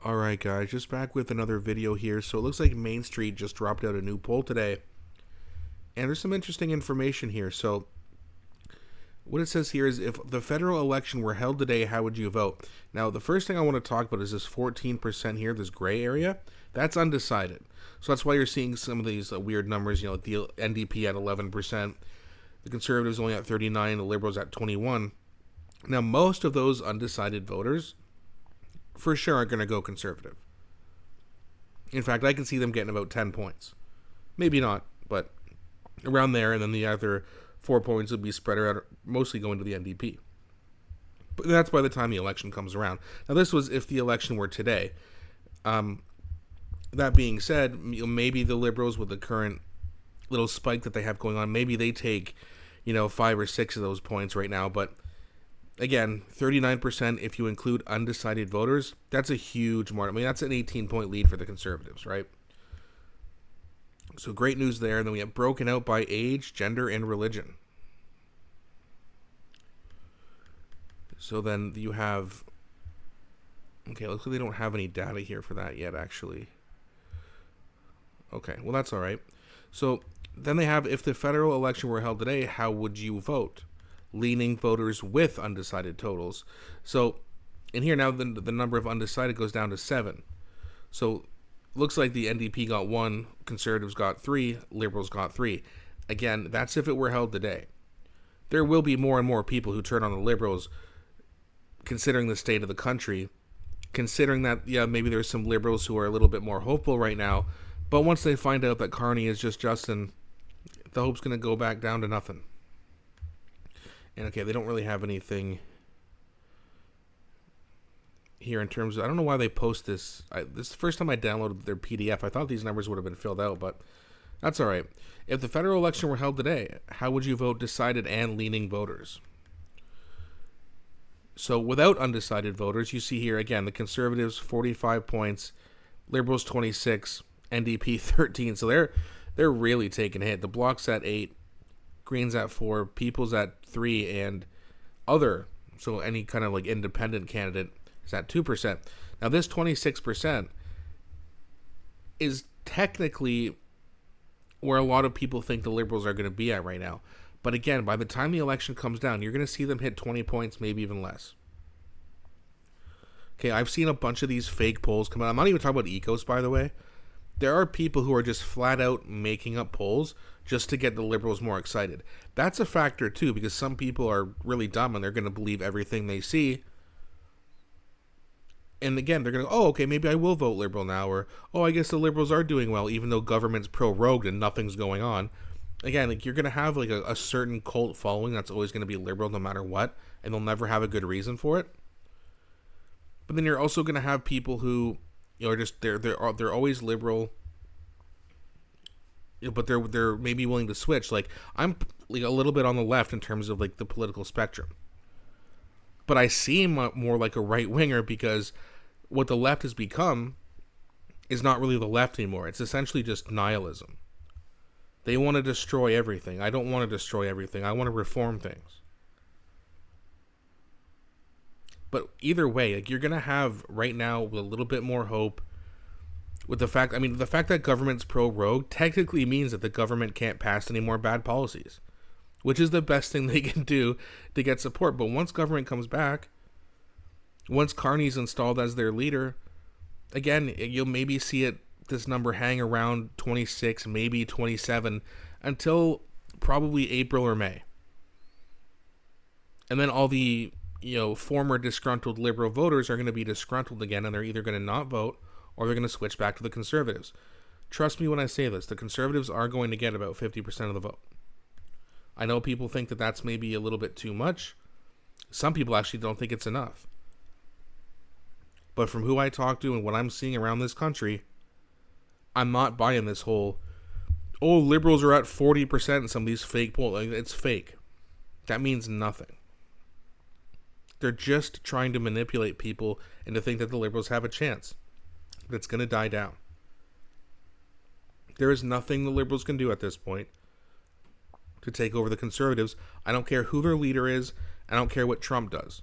Alright guys, just back with another video here. So it looks like Main Street just dropped out a new poll today. And there's some interesting information here. So what it says here is, if the federal election were held today, how would you vote? Now, the first thing I want to talk about is this 14% here, this gray area. That's undecided. So that's why you're seeing some of these weird numbers, like the NDP at 11%, the Conservatives only at 39%, the Liberals at 21%. Now, most of those undecided voters for sure are going to go Conservative. In fact, I can see them getting about 10 points. Maybe not, but around there, and then the other 4 points will be spread out, mostly going to the NDP. But that's by the time the election comes around. Now, this was if the election were today. That being said, maybe the Liberals, with the current little spike that they have going on, maybe they take, 5 or 6 of those points right now. But again, 39% if you include undecided voters, that's a huge margin. I mean, that's an 18-point lead for the Conservatives, right? So great news there. And then we have broken out by age, gender, and religion. So then you have... Okay, looks like they don't have any data here for that yet, actually. Okay, well, that's all right. So then they have, if the federal election were held today, how would you vote? Leaning voters with undecided totals. So in here now, the number of undecided goes down to 7. So looks like the NDP got 1, Conservatives got 3, Liberals got 3. Again, that's if it were held today. There will be more and more people who turn on the Liberals, considering the state of the country, considering that, maybe there's some Liberals who are a little bit more hopeful right now, but once they find out that Carney is just Justin, the hope's going to go back down to nothing. And okay, they don't really have anything here in terms of, I don't know why they post this. This is the first time I downloaded their PDF. I thought these numbers would have been filled out, but that's all right. If the federal election were held today, how would you vote decided and leaning voters? So without undecided voters, you see here again, the Conservatives 45 points, Liberals 26, NDP 13. So they're really taking a hit. The Bloc's at 8, Greens at 4, People's at 3, and other, so any kind of like independent candidate, is at 2%. Now this 26% is technically where a lot of people think the Liberals are going to be at right now. But again, by the time the election comes down, you're going to see them hit 20 points, maybe even less. Okay, I've seen a bunch of these fake polls come out. I'm not even talking about Ecos, by the way. There are people who are just flat out making up polls just to get the Liberals more excited. That's a factor too, because some people are really dumb and they're going to believe everything they see. And again, they're going to go, oh, okay, maybe I will vote Liberal now. Or, oh, I guess the Liberals are doing well, even though government's prorogued and nothing's going on. Again, like, you're going to have like a certain cult following that's always going to be liberal no matter what, and they'll never have a good reason for it. But then you're also going to have people who, are just they're always liberal, but they're maybe willing to switch. Like, I'm like a little bit on the left in terms of like the political spectrum, but I seem more like a right winger because what the left has become is not really the left anymore. It's essentially just nihilism. They want to destroy everything. I don't want to destroy everything. I want to reform things. But either way, like, you're going to have right now a little bit more hope with the fact, the fact that government's pro-rogue technically means that the government can't pass any more bad policies, which is the best thing they can do to get support. But once government comes back, once Carney's installed as their leader, again, you'll maybe see this number hang around 26, maybe 27, until probably April or May. And then all the former disgruntled Liberal voters are going to be disgruntled again, and they're either going to not vote or they're going to switch back to the Conservatives. Trust me when I say this, the Conservatives are going to get about 50% of the vote. I know people think that that's maybe a little bit too much. Some people actually don't think it's enough. But from who I talk to and what I'm seeing around this country, I'm not buying this whole, oh, Liberals are at 40% in some of these fake polls. Like, it's fake. That means nothing. They're just trying to manipulate people and to think that the Liberals have a chance. That's going to die down. There is nothing the Liberals can do at this point to take over the Conservatives. I don't care who their leader is. I don't care what Trump does.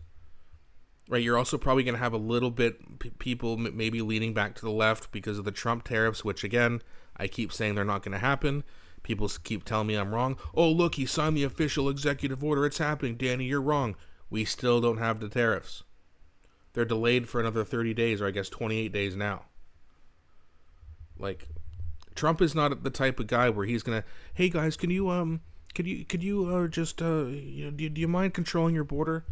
right? You're also probably going to have a little bit people maybe leaning back to the left because of the Trump tariffs, which again, I keep saying they're not going to happen. People keep telling me I'm wrong. Oh, look, he signed the official executive order. It's happening, Danny. You're wrong. We still don't have the tariffs. They're delayed for another 30 days, or I guess 28 days now. Like, Trump is not the type of guy where he's gonna, hey guys, do you mind controlling your border?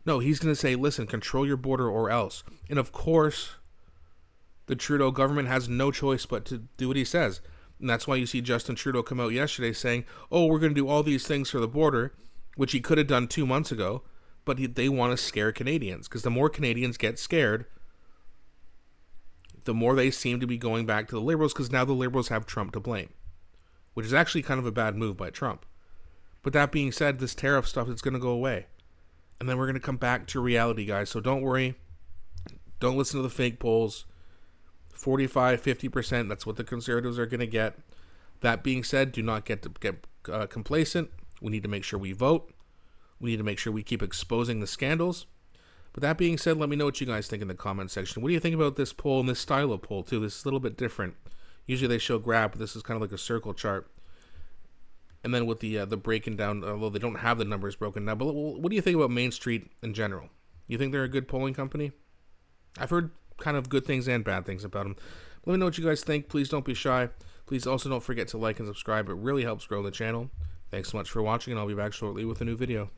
No, he's gonna say, listen, control your border or else. And of course, the Trudeau government has no choice but to do what he says. And that's why you see Justin Trudeau come out yesterday saying, oh, we're going to do all these things for the border, which he could have done 2 months ago, but they want to scare Canadians. Because the more Canadians get scared, the more they seem to be going back to the Liberals, because now the Liberals have Trump to blame, which is actually kind of a bad move by Trump. But that being said, this tariff stuff is going to go away. And then we're going to come back to reality, guys. So don't worry. Don't listen to the fake polls. 45, 50%, that's what the Conservatives are going to get. That being said, do not get complacent. We need to make sure we vote. We need to make sure we keep exposing the scandals. But that being said, let me know what you guys think in the comment section. What do you think about this poll and this style of poll, too? This is a little bit different. Usually they show graph, but this is kind of like a circle chart. And then with the breaking down, although they don't have the numbers broken down. But what do you think about Main Street in general? You think they're a good polling company? I've heard kind of good things and bad things about them. Let me know what you guys think. Please don't be shy. Please also don't forget to like and subscribe. It really helps grow the channel. Thanks so much for watching, and I'll be back shortly with a new video.